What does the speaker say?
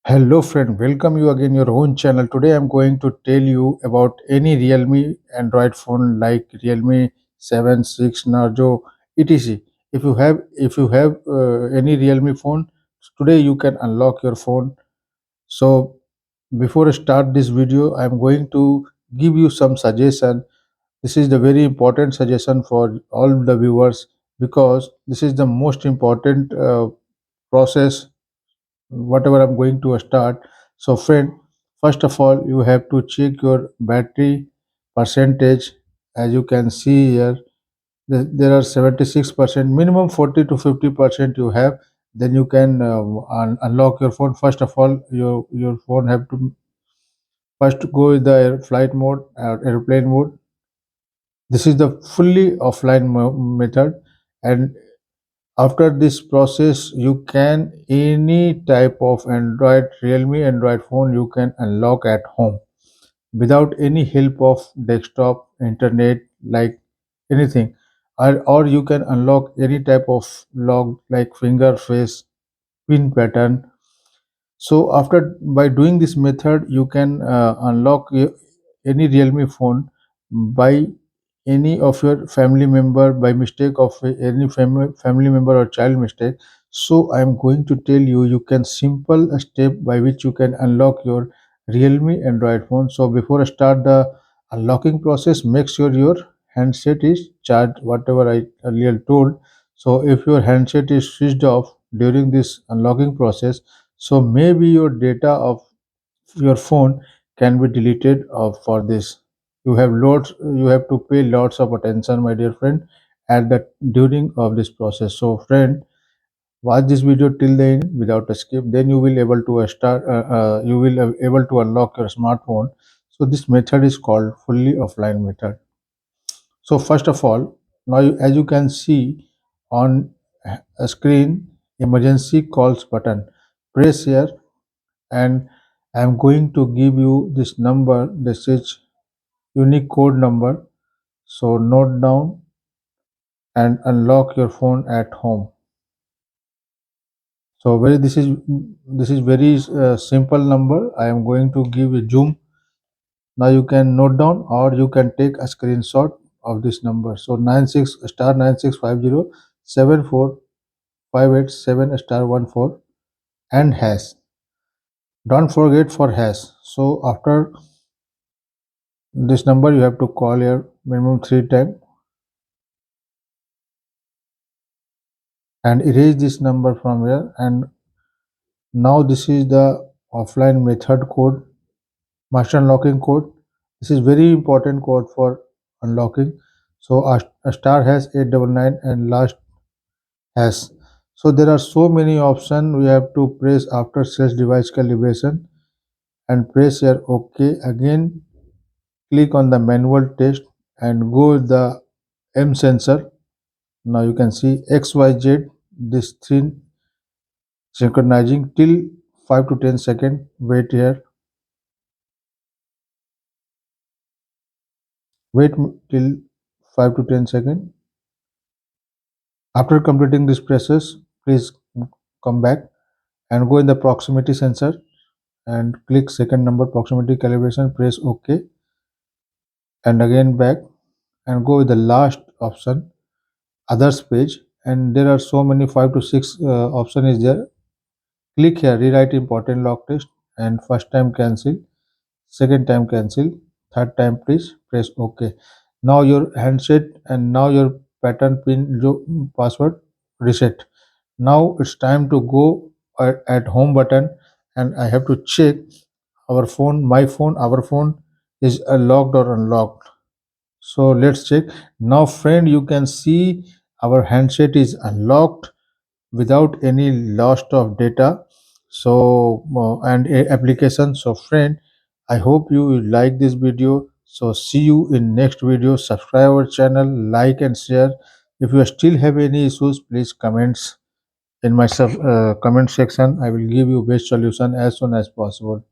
Hello friend, welcome you again your own channel. Today I'm going to tell you about any Realme Android phone like Realme 7, 6, Narzo, etc. If you have any Realme phone, today you can unlock your phone. So before I start this video, I'm going to give you some suggestion. This is the very important suggestion for all the viewers because this is the most important process whatever I'm going to start. So friend, first of all you have to check your battery percentage. As you can see here, there are 76%, minimum 40 to 50% you have. Then you can unlock your phone. First of all, your phone have to first go with the flight mode or airplane mode. This is the fully offline method. And after this process, you can any type of Android, Realme Android phone you can unlock at home without any help of desktop, internet, like anything. Or you can unlock any type of lock like finger, face, pin pattern. So after by doing this method, you can unlock any Realme phone by any of your family member by mistake of any family member or child mistake. So I am going to tell you you can simple a step by which you can unlock your Realme Android phone. So before I start the unlocking process, make sure your handset is charged, whatever I earlier told. So if your handset is switched off during this unlocking process, so maybe your data of your phone can be deleted for this. You have to pay lots of attention, my dear friend, at the during of this process. So friend, watch this video till the end without a skip. Then you will able to you will able to unlock your smartphone. So this method is called fully offline method. So first of all, now as you can see on a screen, emergency calls button. Press here and I'm going to give you this number. This is unique code number. So note down and unlock your phone at home. So very this is very simple number. I am going to give a zoom. Now you can note down or you can take a screenshot of this number. So 96 star 9650 7458 star 14 and hash. Don't forget for hash. So after this number you have to call here minimum 3 times and erase this number from here. And now this is the offline method code, master unlocking code. This is very important code for unlocking. So a star has 899 and last has. So there are so many options we have to press after self device calibration and press here OK. Again click on the manual test and go with the M sensor. Now you can see XYZ, this thing synchronizing till 5 to 10 seconds. Wait here, wait till 5 to 10 seconds. After completing this process, please come back and go in the proximity sensor and click second number proximity calibration, press OK and again back and go with the last option, others page, and there are so many 5 to 6 option is there. Click here, rewrite important lock test and first time cancel, second time cancel, third time please press OK. Now your handset and now your pattern pin password reset. Now it's time to go at home button and I have to check our phone, my phone, our phone is locked or unlocked. So let's check. Now friend, you can see our handset is unlocked without any loss of data. So and application. So friend, I hope you will like this video. So see you in next video. Subscribe our channel, like and share. If you still have any issues, please comments in my comment section. I will give you best solution as soon as possible.